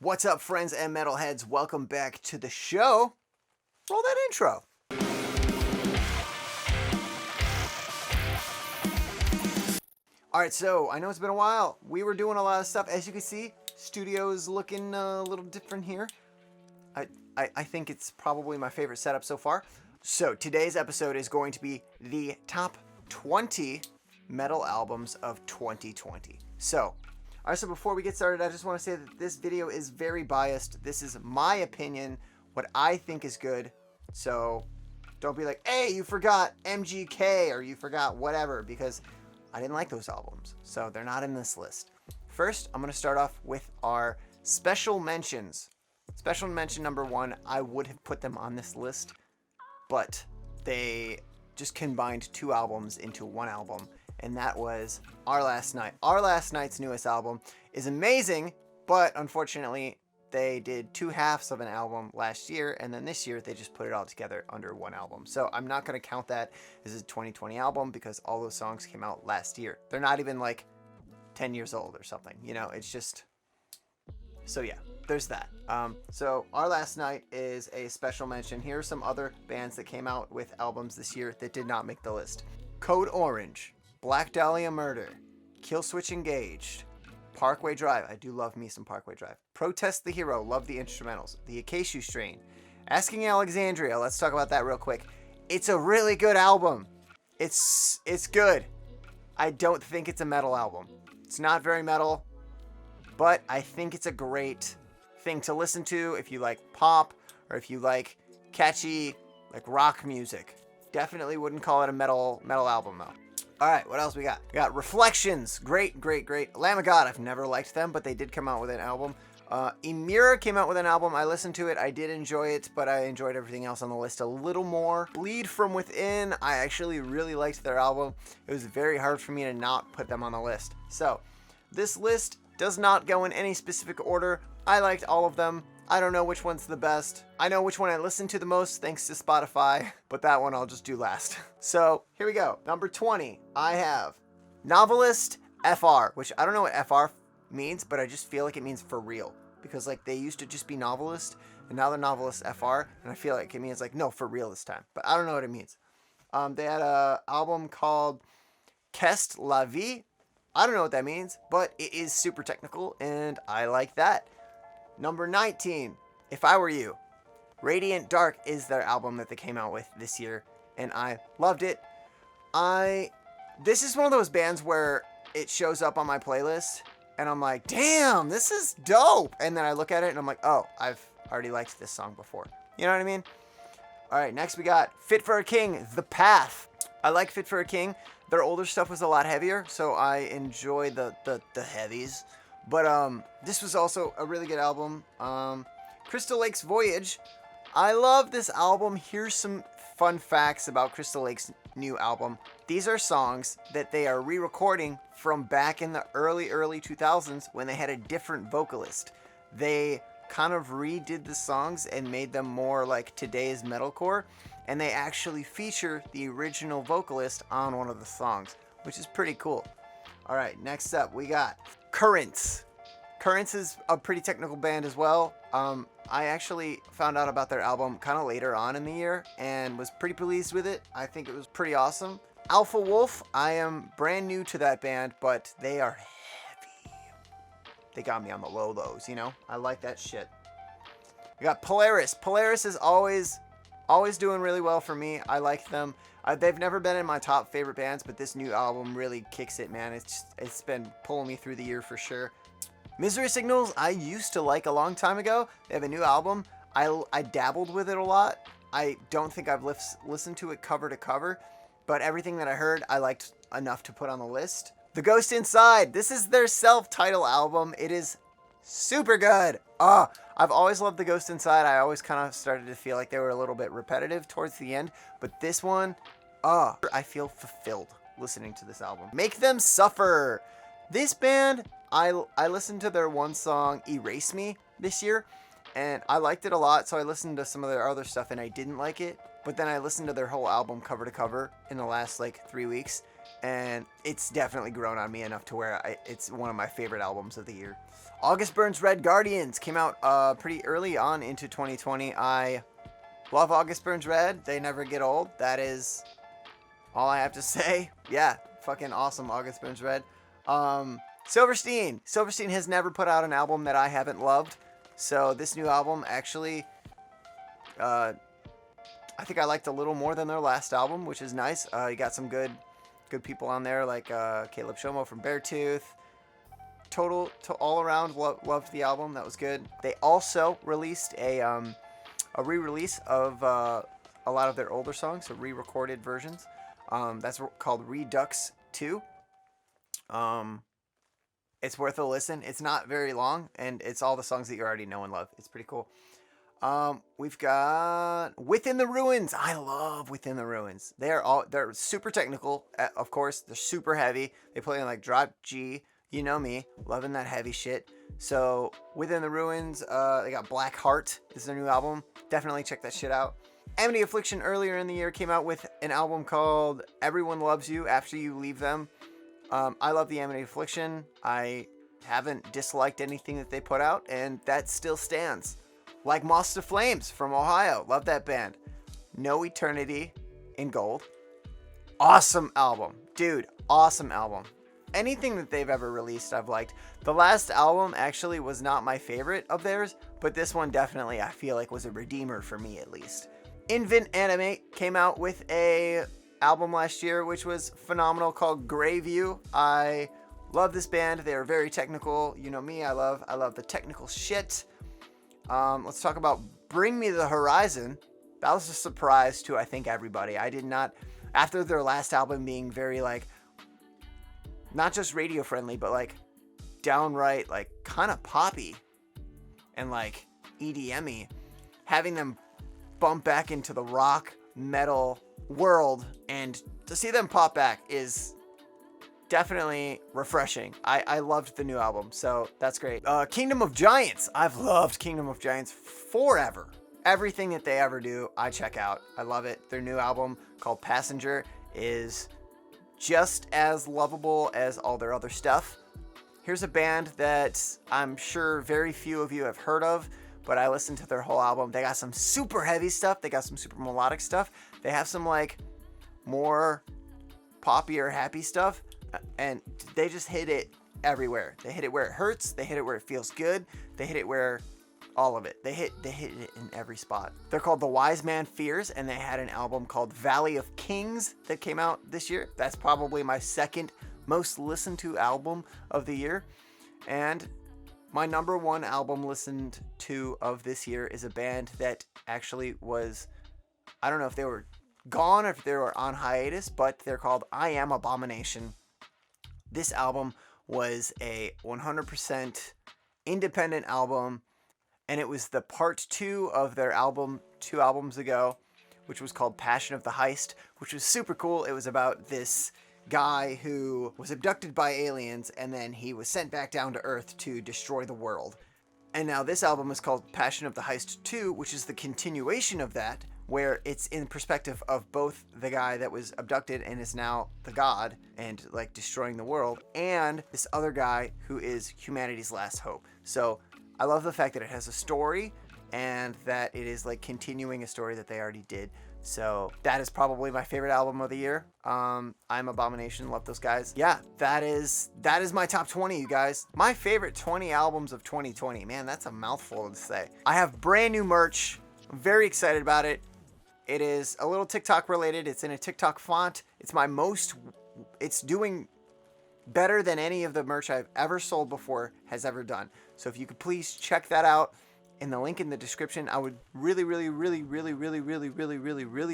What's up, friends and metalheads? Welcome back to the show. Roll that intro. Alright, so I know it's been a while. We were doing a lot of stuff. As you can see, studio's looking a little different here. I think it's probably my favorite setup so far. So today's episode is going to be the top 20 metal albums of 2020. So before we get started, I just want to say that this video is very biased. This is my opinion, what I think is good. So don't be like, hey, you forgot MGK or you forgot whatever, because I didn't like those albums. So they're not in this list. First, I'm going to start off with our special mentions. Special mention number 1, I would have put them on this list, but they just combined 2 albums into 1 album. And that was Our Last Night. Our Last Night's newest album is amazing, but unfortunately, they did 2 halves of an album last year, and then this year, they just put it all together under 1 album. So I'm not going to count that as a 2020 album, because all those songs came out last year. They're not even like 10 years old or something, you know, it's just... So yeah, there's that. So Our Last Night is a special mention. Here are some other bands that came out with albums this year that did not make the list. Code Orange, Black Dahlia Murder, Killswitch Engaged, Parkway Drive. I do love me some Parkway Drive. Protest the Hero. Love the instrumentals. The Acacia Strain. Asking Alexandria. Let's talk about that real quick. It's a really good album. It's good. I don't think it's a metal album. It's not very metal, but I think it's a great thing to listen to if you like pop or if you like catchy like rock music. Definitely wouldn't call it a metal album though. All right, what else we got? We got Reflections. Great. Lamb of God, I've never liked them, but they did come out with an album. Emira came out with an album. I listened to it. I did enjoy it, but I enjoyed everything else on the list a little more. Bleed From Within, I actually really liked their album. It was very hard for me to not put them on the list. So, this list does not go in any specific order. I liked all of them. I don't know which one's the best. I know which one I listen to the most thanks to Spotify, but that one I'll just do last. So here we go. Number 20, I have Novelist FR, which I don't know what FR means, but I just feel like it means for real. Because like they used to just be Novelist, and now they're Novelist FR, and I feel like it means like, no, for real this time. But I don't know what it means. They had an album called Qu'est la vie. I don't know what that means, but it is super technical, and I like that. Number 19, If I Were You. Radiant Dark is their album that they came out with this year, and I loved it. This is one of those bands where it shows up on my playlist, and I'm like, damn, this is dope. And then I look at it, and I'm like, oh, I've already liked this song before. You know what I mean? All right, next we got Fit for a King, The Path. I like Fit for a King. Their older stuff was a lot heavier, so I enjoy the heavies. But this was also a really good album. Crystal Lake's Voyage. I love this album. Here's some fun facts about Crystal Lake's new album. These are songs that they are re-recording from back in the early 2000s when they had a different vocalist. They kind of redid the songs and made them more like today's metalcore, and they actually feature the original vocalist on one of the songs, which is pretty cool. All right, next up we got Currents. Currents is a pretty technical band as well. I actually found out about their album kind of later on in the year and was pretty pleased with it. I think it was pretty awesome. Alpha Wolf, I am brand new to that band, but they are heavy. They got me on the lows, you know? I like that shit. We got Polaris. Polaris is always doing really well for me. I like them. They've never been in my top favorite bands, but this new album really kicks it, man. It's been pulling me through the year for sure. Misery Signals, I used to like a long time ago. They have a new album. I dabbled with it a lot. I don't think I've listened to it cover to cover, but everything that I heard, I liked enough to put on the list. The Ghost Inside. This is their self-titled album. It is super good. I've always loved The Ghost Inside. I always kind of started to feel like they were a little bit repetitive towards the end, but this one, I feel fulfilled listening to this album. Make Them Suffer. This band, I listened to their one song, Erase Me, this year, and I liked it a lot, so I listened to some of their other stuff, and I didn't like it. but then I listened to their whole album cover to cover in the last like 3 weeks, and it's definitely grown on me enough to where it's one of my favorite albums of the year. August Burns Red Guardians came out pretty early on into 2020. I love August Burns Red. They never get old. That is all I have to say. Yeah, fucking awesome, August Burns Red. Silverstein. Silverstein has never put out an album that I haven't loved. So this new album actually, I think I liked a little more than their last album, which is nice. You got some good people on there like Caleb Shomo from Beartooth. All around loved the album. That was good. They also released a re-release of a lot of their older songs, so re-recorded versions. That's called Redux 2. It's worth a listen. It's not very long, and it's all the songs that you already know and love. It's pretty cool. We've got Within the Ruins. I love Within the Ruins. They're super technical, of course. They're super heavy. They play in like drop G. You know me, loving that heavy shit. So Within the Ruins, they got Black Heart is their new album. Definitely check that shit out. Affliction earlier in the year came out with an album called Everyone Loves You After You Leave Them. I love the Affliction. I haven't disliked anything that they put out, and that still stands. Like Moss to Flames from Ohio. Love that band. No Eternity in Gold. Awesome album. Dude, awesome album. Anything that they've ever released, I've liked. The last album actually was not my favorite of theirs, but this one definitely, I feel like, was a redeemer for me at least. Invent Animate came out with a album last year, which was phenomenal, called Greyview. I love this band. They are very technical. You know me, I love the technical shit. Let's talk about Bring Me the Horizon. That was a surprise to, I think, everybody. I did not, after their last album being very like, not just radio friendly, but like downright like kind of poppy and like EDM-y, having them bump back into the rock metal world and to see them pop back is definitely refreshing. I loved the new album, so that's great. Kingdom of Giants. I've loved Kingdom of Giants forever. Everything that they ever do, I check out. I love it. Their new album called Passenger is just as lovable as all their other stuff. Here's a band that I'm sure very few of you have heard of, but I listened to their whole album. They got some super heavy stuff. They got some super melodic stuff. They have some like more poppy or happy stuff, and they just hit it everywhere. They hit it where it hurts. They hit it where it feels good. They hit it where all of it. They hit it in every spot. They're called The Wise Man Fears, and they had an album called Valley of Kings that came out this year. That's probably my second most listened to album of the year. And my number one album listened to of this year is a band that actually was, I don't know if they were gone or if they were on hiatus, but they're called I Am Abomination. This album was a 100% independent album, and it was the part 2 of their album 2 albums ago, which was called Passion of the Heist, which was super cool. It was about this guy who was abducted by aliens, and then he was sent back down to Earth to destroy the world. And now this album is called Passion of the Heist 2, which is the continuation of that, where it's in perspective of both the guy that was abducted and is now the god and like destroying the world, and this other guy who is humanity's last hope. So I love the fact that it has a story and that it is like continuing a story that they already did. So that is probably my favorite album of the year. I'm Abomination. Love those guys. Yeah, that is my top 20, you guys. My favorite 20 albums of 2020. Man, that's a mouthful to say. I have brand new merch. I'm very excited about it. It is a little TikTok related. It's in a TikTok font. It's doing better than any of the merch I've ever sold before has ever done. So if you could please check that out in the link in the description, I would really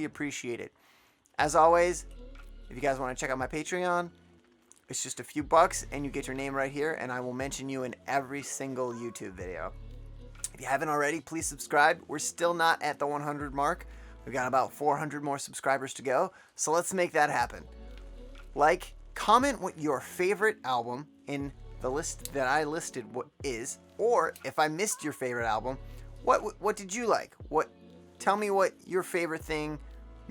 appreciate it. As always, if you guys want to check out my Patreon, it's just a few bucks and you get your name right here, and I will mention you in every single YouTube video. If you haven't already, please subscribe. We're still not at the 100 mark. We've got about 400 more subscribers to go, so let's make that happen. Like, comment what your favorite album in the list that I listed is, or if I missed your favorite album, what did you like? Tell me what your favorite thing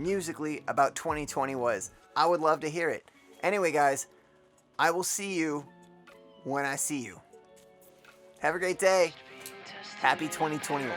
musically about 2020 was. I would love to hear it. Anyway, guys, I will see you when I see you. Have a great day. Happy 2021.